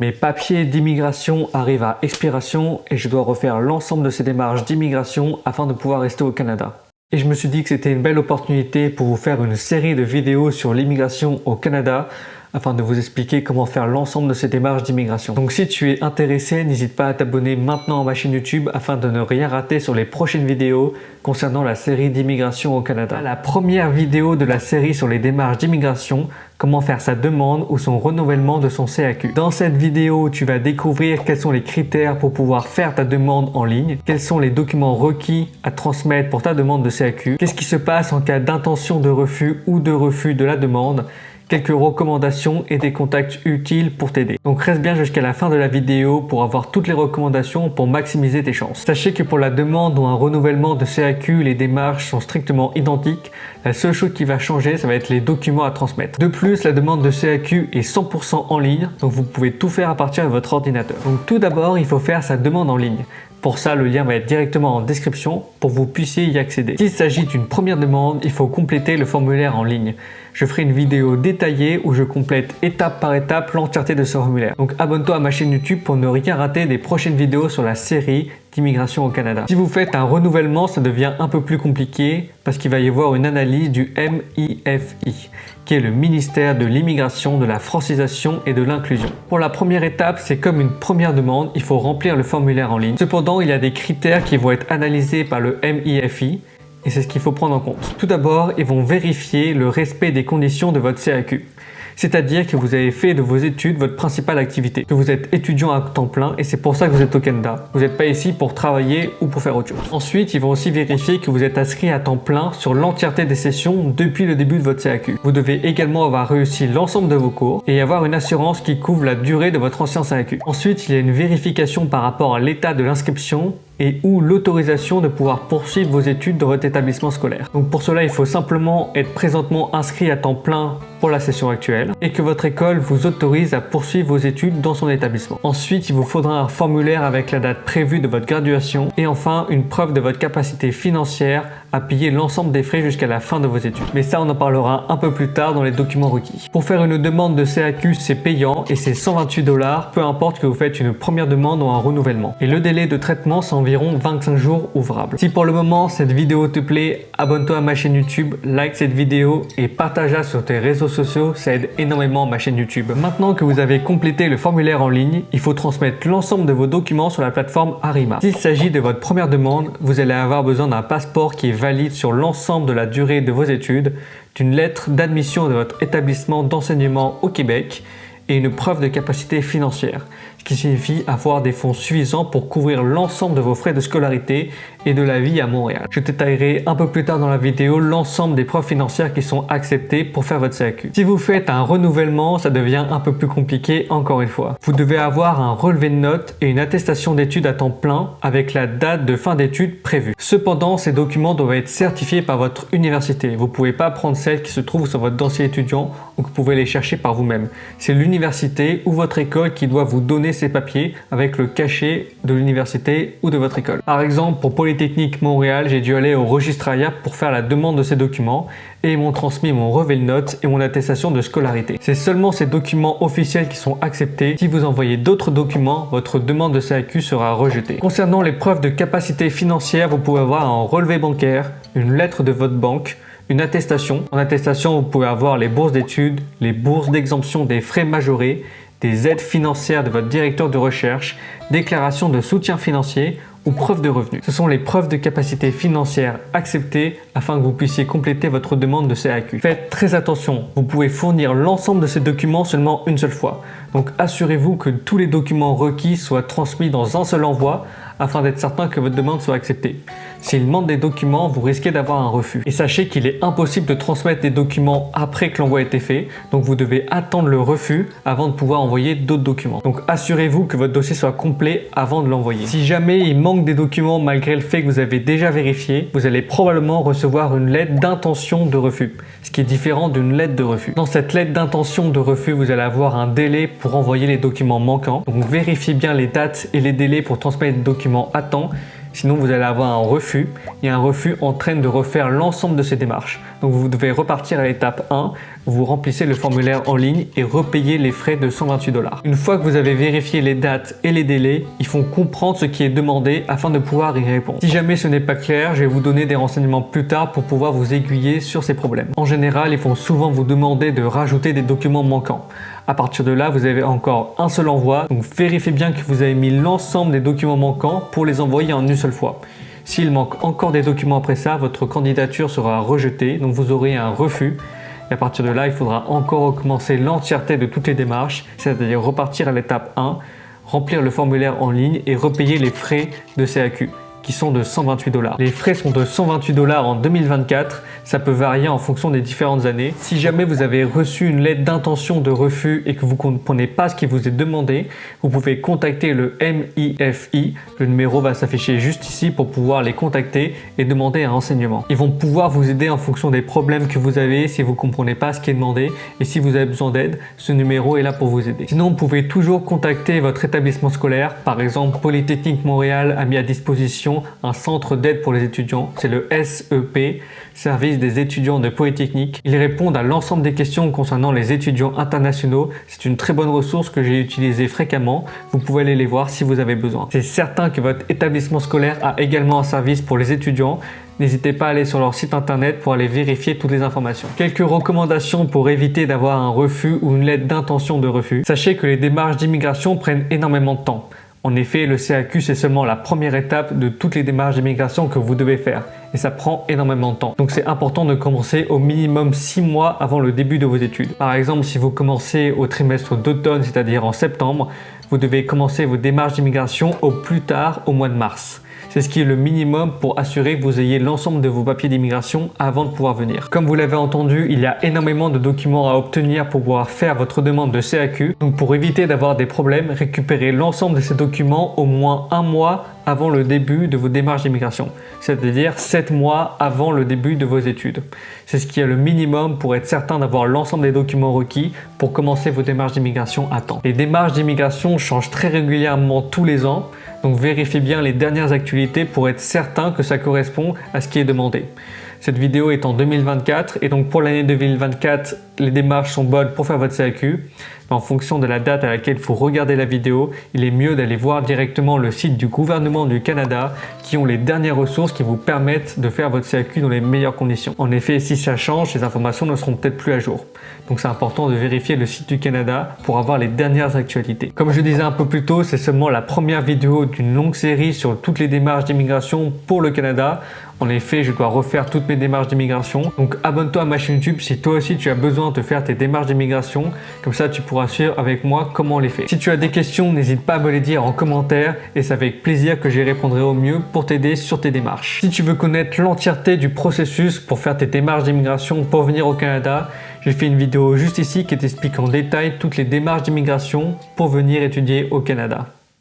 Mes papiers d'immigration arrivent à expiration et je dois refaire l'ensemble de ces démarches d'immigration afin de pouvoir rester au Canada. Et je me suis dit que c'était une belle opportunité pour vous faire une série de vidéos sur l'immigration au Canada afin de vous expliquer comment faire l'ensemble de ces démarches d'immigration. Donc si tu es intéressé, n'hésite pas à t'abonner maintenant à ma chaîne YouTube afin de ne rien rater sur les prochaines vidéos concernant la série d'immigration au Canada. La première vidéo de la série sur les démarches d'immigration, comment faire sa demande ou son renouvellement de son CAQ. Dans cette vidéo, tu vas découvrir quels sont les critères pour pouvoir faire ta demande en ligne, quels sont les documents requis à transmettre pour ta demande de CAQ, qu'est-ce qui se passe en cas d'intention de refus ou de refus de la demande, quelques recommandations et des contacts utiles pour t'aider. Donc reste bien jusqu'à la fin de la vidéo pour avoir toutes les recommandations pour maximiser tes chances. Sachez que pour la demande ou un renouvellement de CAQ, les démarches sont strictement identiques. La seule chose qui va changer, ça va être les documents à transmettre. De plus, la demande de CAQ est 100% en ligne, donc vous pouvez tout faire à partir de votre ordinateur. Donc tout d'abord, il faut faire sa demande en ligne. Pour ça, le lien va être directement en description pour que vous puissiez y accéder. S'il s'agit d'une première demande, il faut compléter le formulaire en ligne. Je ferai une vidéo détaillée où je complète étape par étape l'entièreté de ce formulaire. Donc abonne-toi à ma chaîne YouTube pour ne rien rater des prochaines vidéos sur la série d'immigration au Canada. Si vous faites un renouvellement, ça devient un peu plus compliqué parce qu'il va y avoir une analyse du MIFI, qui est le ministère de l'immigration, de la francisation et de l'inclusion. Pour la première étape, c'est comme une première demande, il faut remplir le formulaire en ligne. Cependant, il y a des critères qui vont être analysés par le MIFI et c'est ce qu'il faut prendre en compte. Tout d'abord, ils vont vérifier le respect des conditions de votre CAQ. C'est-à-dire que vous avez fait de vos études votre principale activité, que vous êtes étudiant à temps plein et c'est pour ça que vous êtes au Canada. Vous n'êtes pas ici pour travailler ou pour faire autre chose. Ensuite, ils vont aussi vérifier que vous êtes inscrit à temps plein sur l'entièreté des sessions depuis le début de votre CAQ. Vous devez également avoir réussi l'ensemble de vos cours et avoir une assurance qui couvre la durée de votre ancien CAQ. Ensuite, il y a une vérification par rapport à l'état de l'inscription et ou l'autorisation de pouvoir poursuivre vos études dans votre établissement scolaire. Donc pour cela, il faut simplement être présentement inscrit à temps plein pour la session actuelle et que votre école vous autorise à poursuivre vos études dans son établissement. Ensuite, il vous faudra un formulaire avec la date prévue de votre graduation et enfin une preuve de votre capacité financière à payer l'ensemble des frais jusqu'à la fin de vos études. Mais ça, on en parlera un peu plus tard dans les documents requis. Pour faire une demande de CAQ, c'est payant et c'est 128 $, peu importe que vous faites une première demande ou un renouvellement. Et le délai de traitement, c'est environ 25 jours ouvrables. Si pour le moment cette vidéo te plaît, abonne-toi à ma chaîne YouTube, like cette vidéo et partage-la sur tes réseaux sociaux, ça aide énormément ma chaîne YouTube. Maintenant que vous avez complété le formulaire en ligne, il faut transmettre l'ensemble de vos documents sur la plateforme Arima. S'il s'agit de votre première demande, vous allez avoir besoin d'un passeport qui est valide sur l'ensemble de la durée de vos études, d'une lettre d'admission de votre établissement d'enseignement au Québec et une preuve de capacité financière, ce qui signifie avoir des fonds suffisants pour couvrir l'ensemble de vos frais de scolarité et de la vie à Montréal. Je détaillerai un peu plus tard dans la vidéo l'ensemble des preuves financières qui sont acceptées pour faire votre CAQ. Si vous faites un renouvellement, ça devient un peu plus compliqué encore une fois. Vous devez avoir un relevé de notes et une attestation d'études à temps plein avec la date de fin d'études prévue. Cependant, ces documents doivent être certifiés par votre université. Vous ne pouvez pas prendre celles qui se trouvent sur votre dossier étudiant ou que vous pouvez les chercher par vous-même. C'est l'université ou votre école qui doit vous donner ces papiers avec le cachet de l'université ou de votre école. Par exemple, pour Polytechnique Montréal, j'ai dû aller au registrariat pour faire la demande de ces documents et ils m'ont transmis mon relevé de notes et mon attestation de scolarité. C'est seulement ces documents officiels qui sont acceptés. Si vous envoyez d'autres documents, votre demande de CAQ sera rejetée. Concernant les preuves de capacité financière, vous pouvez avoir un relevé bancaire, une lettre de votre banque, une attestation. En attestation, vous pouvez avoir les bourses d'études, les bourses d'exemption des frais majorés, des aides financières de votre directeur de recherche, déclaration de soutien financier ou preuve de revenus. Ce sont les preuves de capacité financière acceptées afin que vous puissiez compléter votre demande de CAQ. Faites très attention, vous pouvez fournir l'ensemble de ces documents seulement une seule fois. Donc assurez-vous que tous les documents requis soient transmis dans un seul envoi afin d'être certain que votre demande soit acceptée. S'il manque des documents, vous risquez d'avoir un refus. Et sachez qu'il est impossible de transmettre des documents après que l'envoi ait été fait, donc vous devez attendre le refus avant de pouvoir envoyer d'autres documents. Donc assurez-vous que votre dossier soit complet avant de l'envoyer. Si jamais il manque des documents malgré le fait que vous avez déjà vérifié, vous allez probablement recevoir une lettre d'intention de refus, ce qui est différent d'une lettre de refus. Dans cette lettre d'intention de refus, vous allez avoir un délai pour envoyer les documents manquants. Donc vérifiez bien les dates et les délais pour transmettre les documents à temps. sinon vous allez avoir un refus, et un refus entraîne de refaire l'ensemble de ces démarches. Donc vous devez repartir à l'étape 1, vous remplissez le formulaire en ligne et repayez les frais de 128 $. Une fois que vous avez vérifié les dates et les délais, ils font comprendre ce qui est demandé afin de pouvoir y répondre. Si jamais ce n'est pas clair, je vais vous donner des renseignements plus tard pour pouvoir vous aiguiller sur ces problèmes. En général, ils vont souvent vous demander de rajouter des documents manquants. À partir de là, vous avez encore un seul envoi, donc vérifiez bien que vous avez mis l'ensemble des documents manquants pour les envoyer en une seule fois. S'il manque encore des documents après ça, votre candidature sera rejetée, donc vous aurez un refus. Et à partir de là, il faudra encore recommencer l'entièreté de toutes les démarches, c'est-à-dire repartir à l'étape 1, remplir le formulaire en ligne et repayer les frais de CAQ, qui sont de 128 $. Les frais sont de 128 $ en 2024, ça peut varier en fonction des différentes années. Si jamais vous avez reçu une lettre d'intention de refus et que vous ne comprenez pas ce qui vous est demandé, vous pouvez contacter le MIFI. Le numéro va s'afficher juste ici pour pouvoir les contacter et demander un renseignement. Ils vont pouvoir vous aider en fonction des problèmes que vous avez si vous ne comprenez pas ce qui est demandé, et si vous avez besoin d'aide, ce numéro est là pour vous aider. Sinon, vous pouvez toujours contacter votre établissement scolaire. Par exemple, Polytechnique Montréal a mis à disposition un centre d'aide pour les étudiants, c'est le SEP, Service des étudiants de Polytechnique. Ils répondent à l'ensemble des questions concernant les étudiants internationaux. C'est une très bonne ressource que j'ai utilisée fréquemment. Vous pouvez aller les voir si vous avez besoin. C'est certain que votre établissement scolaire a également un service pour les étudiants. N'hésitez pas à aller sur leur site internet pour aller vérifier toutes les informations. Quelques recommandations pour éviter d'avoir un refus ou une lettre d'intention de refus. Sachez que les démarches d'immigration prennent énormément de temps. En effet, le CAQ, c'est seulement la première étape de toutes les démarches d'immigration que vous devez faire. Et ça prend énormément de temps. Donc c'est important de commencer au minimum 6 mois avant le début de vos études. Par exemple, si vous commencez au trimestre d'automne, c'est-à-dire en septembre, vous devez commencer vos démarches d'immigration au plus tard au mois de mars. C'est ce qui est le minimum pour assurer que vous ayez l'ensemble de vos papiers d'immigration avant de pouvoir venir. Comme vous l'avez entendu, il y a énormément de documents à obtenir pour pouvoir faire votre demande de CAQ. Donc pour éviter d'avoir des problèmes, récupérez l'ensemble de ces documents au moins 1 mois avant le début de vos démarches d'immigration, c'est-à-dire 7 mois avant le début de vos études. C'est ce qui est le minimum pour être certain d'avoir l'ensemble des documents requis pour commencer vos démarches d'immigration à temps. Les démarches d'immigration changent très régulièrement tous les ans, donc vérifiez bien les dernières actualités pour être certain que ça correspond à ce qui est demandé. Cette vidéo est en 2024 et donc pour l'année 2024, les démarches sont bonnes pour faire votre CAQ. Mais en fonction de la date à laquelle vous regardez la vidéo, il est mieux d'aller voir directement le site du gouvernement du Canada qui ont les dernières ressources qui vous permettent de faire votre CAQ dans les meilleures conditions. En effet, si ça change, les informations ne seront peut-être plus à jour. Donc c'est important de vérifier le site du Canada pour avoir les dernières actualités. Comme je disais un peu plus tôt, c'est seulement la première vidéo d'une longue série sur toutes les démarches d'immigration pour le Canada. En effet, je dois refaire toutes mes démarches d'immigration. Donc abonne-toi à ma chaîne YouTube si toi aussi tu as besoin de faire tes démarches d'immigration. Comme ça, tu pourras suivre avec moi comment on les fait. Si tu as des questions, n'hésite pas à me les dire en commentaire et c'est avec plaisir que j'y répondrai au mieux pour t'aider sur tes démarches. Si tu veux connaître l'entièreté du processus pour faire tes démarches d'immigration pour venir au Canada, j'ai fait une vidéo juste ici qui t'explique en détail toutes les démarches d'immigration pour venir étudier au Canada.